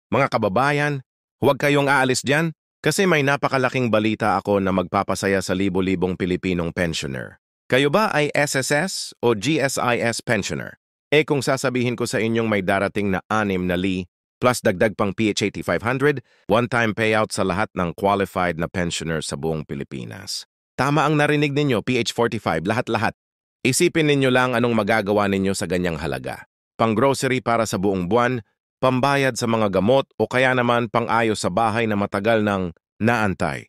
Mga kababayan, huwag kayong aalis dyan kasi may napakalaking balita ako na magpapasaya sa libo-libong Pilipinong pensioner. Kayo ba ay SSS o GSIS pensioner? Kung sasabihin ko sa inyong may darating na 6,000 plus dagdag pang PH 8500, one-time payout sa lahat ng qualified na pensioner sa buong Pilipinas. Tama ang narinig ninyo, PH 45, lahat-lahat. Isipin ninyo lang anong magagawa ninyo sa ganyang halaga. Pang-grocery para sa buong buwan, pambayad sa mga gamot o kaya naman pang-ayos sa bahay na matagal nang naantay.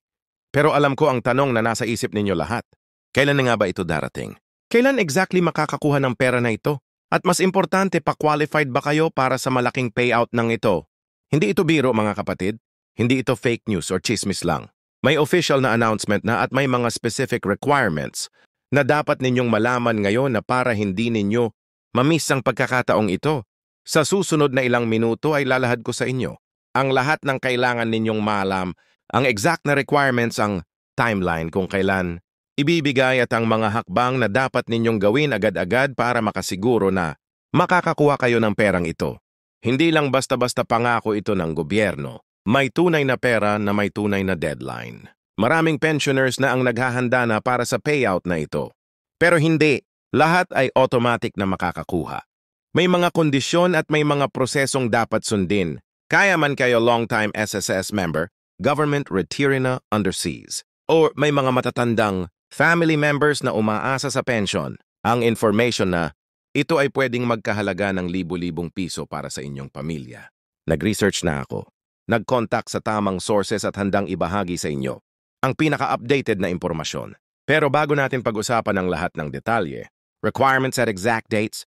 Pero alam ko ang tanong na nasa isip ninyo lahat. Kailan na nga ba ito darating? Kailan exactly makakakuha ng pera na ito? At mas importante, pa-qualified ba kayo para sa malaking payout ng ito? Hindi ito biro mga kapatid. Hindi ito fake news or chismis lang. May official na announcement na at may mga specific requirements na dapat ninyong malaman ngayon na para hindi ninyo mamiss ang pagkakataong ito. Sa susunod na ilang minuto ay lalahad ko sa inyo ang lahat ng kailangan ninyong maalam, ang exact na requirements, ang timeline kung kailan ibibigay at ang mga hakbang na dapat ninyong gawin agad-agad para makasiguro na makakakuha kayo ng perang ito. Hindi lang basta-basta pangako ito ng gobyerno. May tunay na pera na may tunay na deadline. Maraming pensioners na ang naghahanda na para sa payout na ito. Pero hindi, lahat ay automatic na makakakuha. May mga kondisyon at may mga prosesong dapat sundin. Kaya man kayo long-time SSS member, government retiree na underseas, o may mga matatandang family members na umaasa sa pension, ang information na ito ay pwedeng magkahalaga ng libo-libong piso para sa inyong pamilya. Nag-research na ako. Nag-contact sa tamang sources at handang ibahagi sa inyo ang pinaka-updated na impormasyon. Pero bago natin pag-usapan ang lahat ng detalye, requirements at exact dates,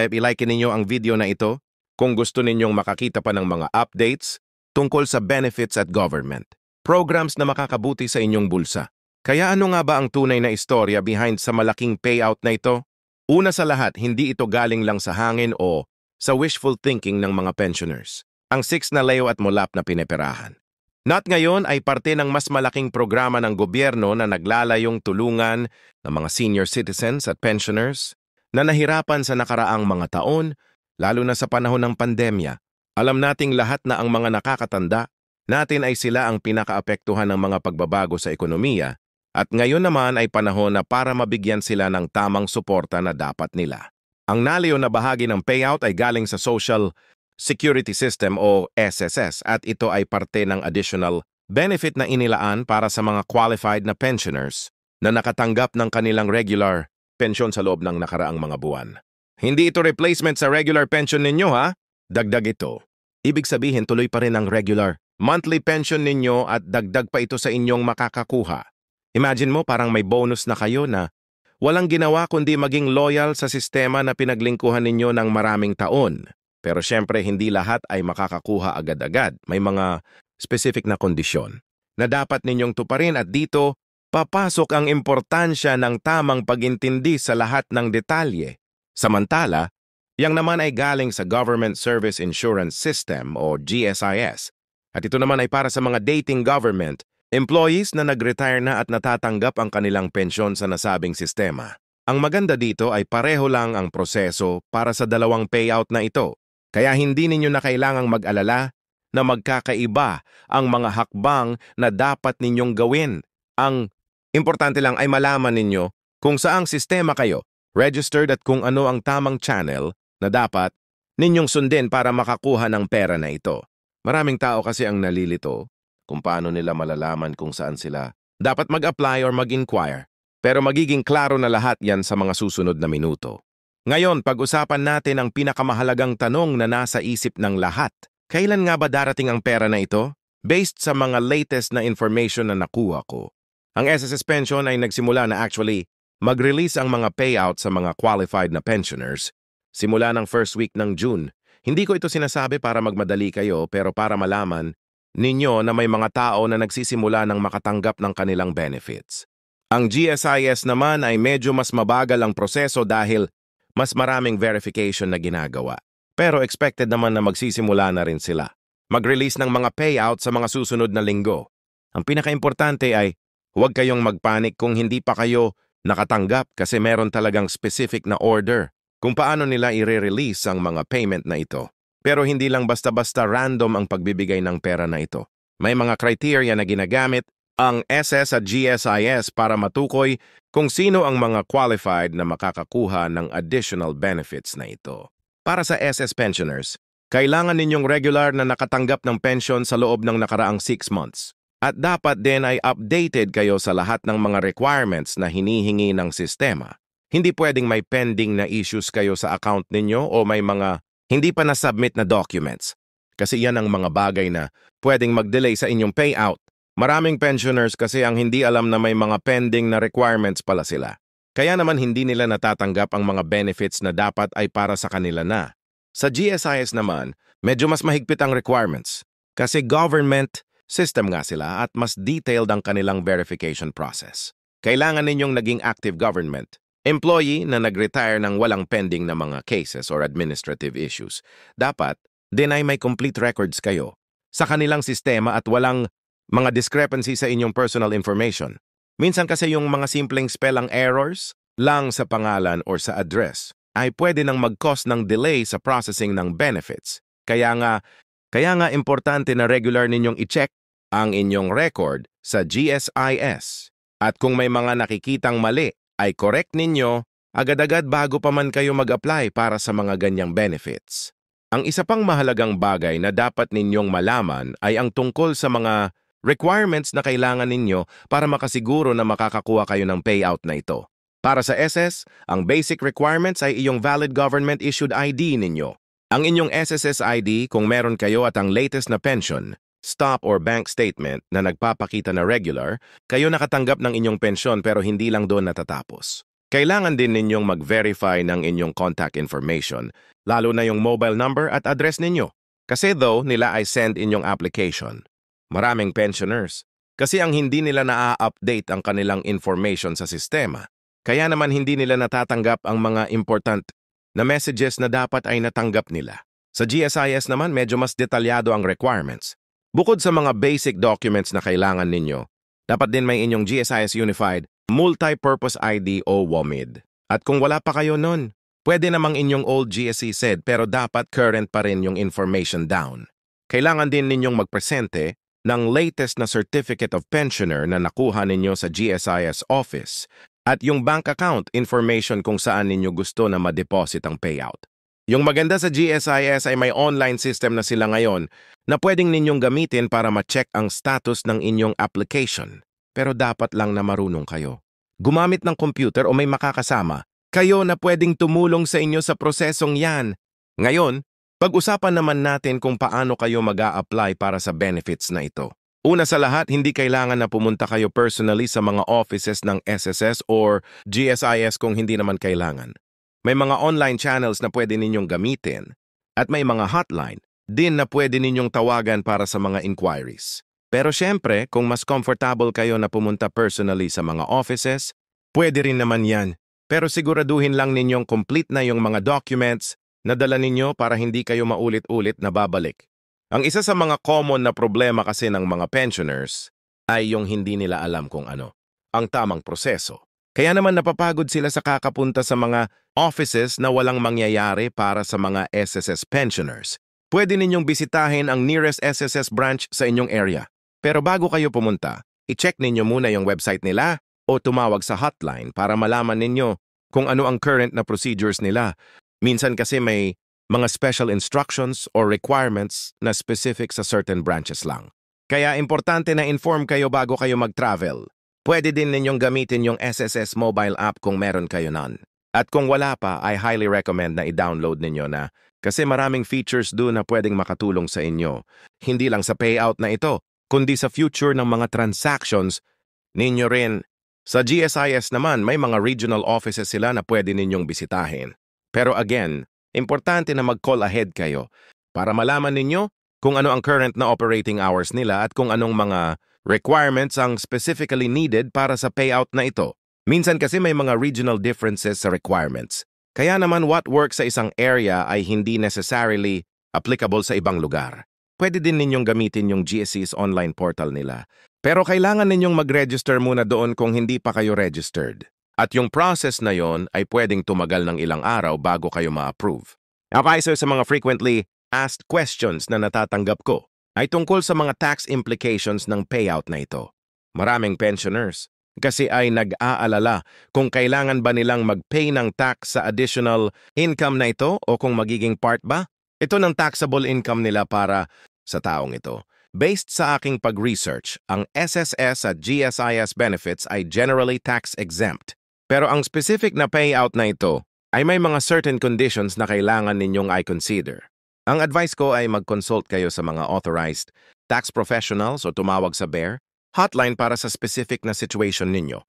ilike ninyo ang video na ito kung gusto ninyong makakita pa ng mga updates tungkol sa benefits at government, programs na makakabuti sa inyong bulsa. Kaya ano nga ba ang tunay na istorya behind sa malaking payout na ito? Una sa lahat, hindi ito galing lang sa hangin o sa wishful thinking ng mga pensioners. Ang 6 na leo at mulap na pineperahan. Not ngayon ay parte ng mas malaking programa ng gobyerno na naglalayong tulungan ng mga senior citizens at pensioners na nahirapan sa nakaraang mga taon, lalo na sa panahon ng pandemya. Alam nating lahat na ang mga nakakatanda natin ay sila ang pinakaapektuhan ng mga pagbabago sa ekonomiya. At ngayon naman ay panahon na para mabigyan sila ng tamang suporta na dapat nila. Ang naliw na bahagi ng payout ay galing sa Social Security System o SSS at ito ay parte ng additional benefit na inilaan para sa mga qualified na pensioners na nakatanggap ng kanilang regular pensyon sa loob ng nakaraang mga buwan. Hindi ito replacement sa regular pension ninyo ha? Dagdag ito. Ibig sabihin tuloy pa rin ang regular monthly pension ninyo at dagdag pa ito sa inyong makakakuha. Imagine mo parang may bonus na kayo na walang ginawa kundi maging loyal sa sistema na pinaglingkuhan ninyo ng maraming taon. Pero syempre hindi lahat ay makakakuha agad-agad. May mga specific na kondisyon na dapat ninyong tuparin at dito papasok ang importansya ng tamang pag-intindi sa lahat ng detalye. Samantala, yang naman ay galing sa Government Service Insurance System o GSIS. At ito naman ay para sa mga dating government employees na nag-retire na at natatanggap ang kanilang pensyon sa nasabing sistema. Ang maganda dito ay pareho lang ang proseso para sa dalawang payout na ito. Kaya hindi ninyo na kailangang mag-alala na magkakaiba ang mga hakbang na dapat ninyong gawin. Ang importante lang ay malaman ninyo kung saang sistema kayo, registered at kung ano ang tamang channel na dapat ninyong sundin para makakuha ng pera na ito. Maraming tao kasi ang nalilito kung paano nila malalaman kung saan sila dapat mag-apply or mag-inquire. Pero magiging klaro na lahat yan sa mga susunod na minuto. Ngayon, pag-usapan natin ang pinakamahalagang tanong na nasa isip ng lahat. Kailan nga ba darating ang pera na ito? Based sa mga latest na information na nakuha ko, ang SSS Pension ay nagsimula na actually mag-release ang mga payout sa mga qualified na pensioners simula ng first week ng June. Hindi ko ito sinasabi para magmadali kayo pero para malaman ninyo na may mga tao na nagsisimula ng makatanggap ng kanilang benefits. Ang GSIS naman ay medyo mas mabagal ang proseso dahil mas maraming verification na ginagawa. Pero expected naman na magsisimula na rin sila. Mag-release ng mga payout sa mga susunod na linggo. Ang pinaka-importante ay huwag kayong magpanik kung hindi pa kayo nakatanggap kasi meron talagang specific na order kung paano nila i-release ang mga payment na ito. Pero hindi lang basta-basta random ang pagbibigay ng pera na ito. May mga criteria na ginagamit ang SS at GSIS para matukoy kung sino ang mga qualified na makakakuha ng additional benefits na ito. Para sa SS pensioners, kailangan ninyong regular na nakatanggap ng pension sa loob ng nakaraang 6 months. At dapat din ay updated kayo sa lahat ng mga requirements na hinihingi ng sistema. Hindi pwedeng may pending na issues kayo sa account ninyo o may mga hindi pa na-submit na documents. Kasi yan ang mga bagay na pwedeng mag-delay sa inyong payout. Maraming pensioners kasi ang hindi alam na may mga pending na requirements pala sila. Kaya naman hindi nila natatanggap ang mga benefits na dapat ay para sa kanila na. Sa GSIS naman, medyo mas mahigpit ang requirements. Kasi government system nga sila at mas detailed ang kanilang verification process. Kailangan ninyong naging active government employee na nag-retire ng walang pending na mga cases or administrative issues. Dapat, din ay may complete records kayo sa kanilang sistema at walang mga discrepancy sa inyong personal information. Minsan kasi yung mga simpleng spelling errors lang sa pangalan or sa address ay pwede nang mag-cause ng delay sa processing ng benefits. Kaya nga importante na regular ninyong i-check ang inyong record sa GSIS. At kung may mga nakikitang mali, ay correct ninyo agad-agad bago pa man kayo mag-apply para sa mga ganyang benefits. Ang isa pang mahalagang bagay na dapat ninyong malaman ay ang tungkol sa mga requirements na kailangan ninyo para makasiguro na makakakuha kayo ng payout na ito. Para sa SS, ang basic requirements ay iyong valid government-issued ID ninyo. Ang inyong SSS ID kung meron kayo at ang latest na pension, stop or bank statement na nagpapakita na regular, kayo nakatanggap ng inyong pensyon pero hindi lang doon natatapos. Kailangan din ninyong mag-verify ng inyong contact information, lalo na yung mobile number at address ninyo. Kasi though nila ay send inyong application. Maraming pensioners, kasi ang hindi nila na-update ang kanilang information sa sistema. Kaya naman hindi nila natatanggap ang mga important na messages na dapat ay natanggap nila. Sa GSIS naman medyo mas detalyado ang requirements. Bukod sa mga basic documents na kailangan ninyo, dapat din may inyong GSIS Unified Multi-Purpose ID o WOMID. At kung wala pa kayo nun, pwede namang inyong old GSE SED pero dapat current pa rin yung information down. Kailangan din ninyong magpresente ng latest na Certificate of Pensioner na nakuha ninyo sa GSIS office at yung bank account information kung saan ninyo gusto na ma-deposit ang payout. Yung maganda sa GSIS ay may online system na sila ngayon na pwedeng ninyong gamitin para ma-check ang status ng inyong application. Pero dapat lang na marunong kayo. Gumamit ng computer o may makakasama, kayo na pwedeng tumulong sa inyo sa prosesong yan. Ngayon, pag-usapan naman natin kung paano kayo mag-a-apply para sa benefits na ito. Una sa lahat, hindi kailangan na pumunta kayo personally sa mga offices ng SSS or GSIS kung hindi naman kailangan. May mga online channels na pwede ninyong gamitin at may mga hotline din na pwede ninyong tawagan para sa mga inquiries. Pero syempre, kung mas comfortable kayo na pumunta personally sa mga offices, pwede rin naman yan. Pero siguraduhin lang ninyong complete na yung mga documents na dala ninyo para hindi kayo maulit-ulit na babalik. Ang isa sa mga common na problema kasi ng mga pensioners ay yung hindi nila alam kung ano ang tamang proseso. Kaya naman napapagod sila sa kakapunta sa mga offices na walang mangyayari para sa mga SSS pensioners. Pwede ninyong bisitahin ang nearest SSS branch sa inyong area. Pero bago kayo pumunta, i-check ninyo muna yung website nila o tumawag sa hotline para malaman ninyo kung ano ang current na procedures nila. Minsan kasi may mga special instructions or requirements na specific sa certain branches lang. Kaya importante na inform kayo bago kayo mag-travel. Pwede din ninyong gamitin yung SSS mobile app kung meron kayo nun. At kung wala pa, I highly recommend na i-download ninyo na kasi maraming features doon na pwedeng makatulong sa inyo. Hindi lang sa payout na ito, kundi sa future ng mga transactions ninyo rin. Sa GSIS naman, may mga regional offices sila na pwede ninyong bisitahin. Pero again, importante na mag-call ahead kayo para malaman ninyo kung ano ang current na operating hours nila at kung anong mga requirements ang specifically needed para sa payout na ito. Minsan kasi may mga regional differences sa requirements. Kaya naman what works sa isang area ay hindi necessarily applicable sa ibang lugar. Pwede din ninyong gamitin yung GSE's online portal nila. Pero kailangan ninyong mag-register muna doon kung hindi pa kayo registered. At yung process na yon ay pwedeng tumagal ng ilang araw bago kayo ma-approve. Okay, so sa mga frequently asked questions na natatanggap ko ay tungkol sa mga tax implications ng payout na ito. Maraming pensioners kasi ay nag-aalala kung kailangan ba nilang mag-pay ng tax sa additional income na ito o kung magiging part ba ito ng taxable income nila para sa taong ito. Based sa aking pag-research, ang SSS at GSIS benefits ay generally tax-exempt. Pero ang specific na payout na ito ay may mga certain conditions na kailangan ninyong i-consider. Ang advice ko ay mag-consult kayo sa mga authorized tax professionals o tumawag sa BEAR hotline para sa specific na situation ninyo.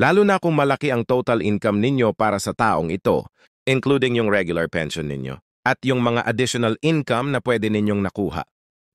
Lalo na kung malaki ang total income ninyo para sa taong ito, including yung regular pension ninyo, at yung mga additional income na pwede ninyong nakuha.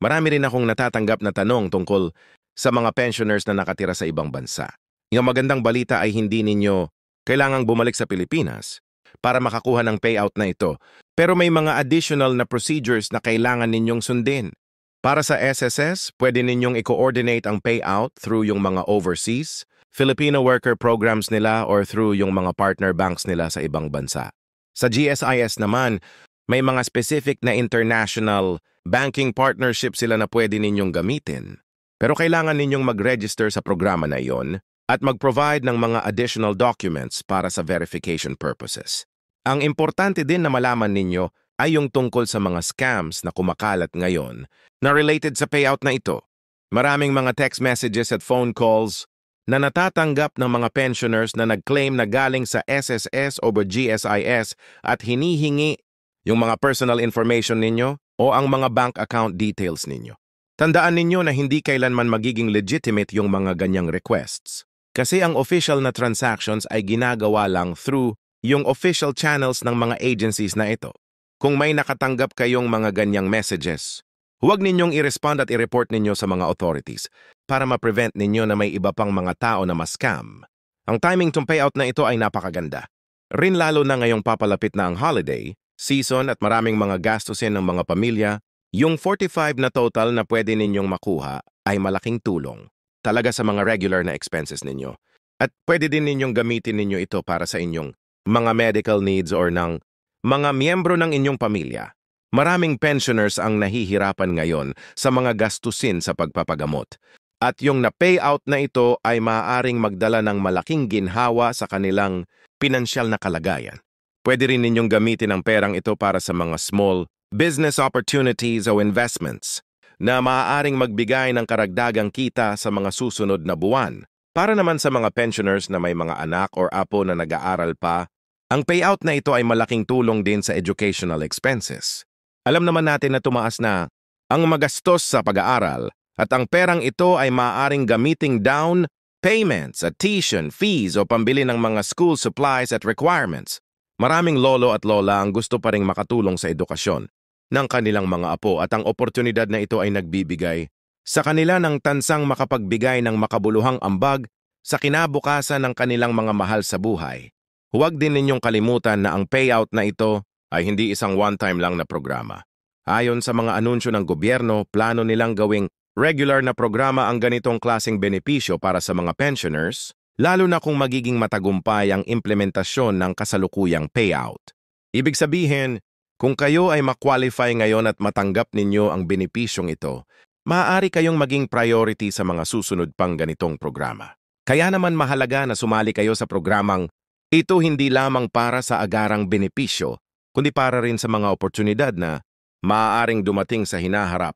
Marami rin akong natatanggap na tanong tungkol sa mga pensioners na nakatira sa ibang bansa. Yung magandang balita ay hindi ninyo kailangang bumalik sa Pilipinas para makakuha ng payout na ito, pero may mga additional na procedures na kailangan ninyong sundin. Para sa SSS, pwede ninyong i-coordinate ang payout through yung mga overseas, Filipino worker programs nila or through yung mga partner banks nila sa ibang bansa. Sa GSIS naman, may mga specific na international banking partnership sila na pwede ninyong gamitin. Pero kailangan ninyong mag-register sa programa na iyon at mag-provide ng mga additional documents para sa verification purposes. Ang importante din na malaman ninyo ay yung tungkol sa mga scams na kumakalat ngayon na related sa payout na ito. Maraming mga text messages at phone calls na natatanggap ng mga pensioners na nag-claim na galing sa SSS o GSIS at hinihingi yung mga personal information ninyo o ang mga bank account details ninyo. Tandaan ninyo na hindi kailanman magiging legitimate yung mga ganyang requests. Kasi ang official na transactions ay ginagawa lang through yung official channels ng mga agencies na ito. Kung may nakatanggap kayong mga ganyang messages, huwag ninyong i-respond at i-report ninyo sa mga authorities para ma-prevent ninyo na may iba pang mga tao na ma-scam. Ang timing tong payout na ito ay napakaganda. Rin lalo na ngayong papalapit na ang holiday season at maraming mga gastusin ng mga pamilya, yung 45 na total na pwede ninyong makuha ay malaking tulong talaga sa mga regular na expenses ninyo. At pwede din ninyong gamitin ninyo ito para sa inyong mga medical needs or ng mga miyembro ng inyong pamilya. Maraming pensioners ang nahihirapan ngayon sa mga gastusin sa pagpapagamot. At yung na-payout na ito ay maaaring magdala ng malaking ginhawa sa kanilang pinansyal na kalagayan. Pwede rin ninyong gamitin ang perang ito para sa mga small business opportunities o investments na maaaring magbigay ng karagdagang kita sa mga susunod na buwan. Para naman sa mga pensioners na may mga anak or apo na nag-aaral pa, ang payout na ito ay malaking tulong din sa educational expenses. Alam naman natin na tumaas na ang magastos sa pag-aaral at ang perang ito ay maaaring gamiting down payments at tuition fees o pambili ng mga school supplies at requirements. Maraming lolo at lola ang gusto pa ring makatulong sa edukasyon ng kanilang mga apo at ang oportunidad na ito ay nagbibigay sa kanila ng tansang makapagbigay ng makabuluhang ambag sa kinabukasan ng kanilang mga mahal sa buhay. Huwag din ninyong kalimutan na ang payout na ito ay hindi isang one-time lang na programa. Ayon sa mga anunsyo ng gobyerno, plano nilang gawing regular na programa ang ganitong klaseng benepisyo para sa mga pensioners, lalo na kung magiging matagumpay ang implementasyon ng kasalukuyang payout. Ibig sabihin, kung kayo ay ma-qualify ngayon at matanggap ninyo ang benepisyong ito, maaari kayong maging priority sa mga susunod pang ganitong programa. Kaya naman mahalaga na sumali kayo sa programang ito hindi lamang para sa agarang benepisyo, kundi para rin sa mga oportunidad na maaaring dumating sa hinaharap.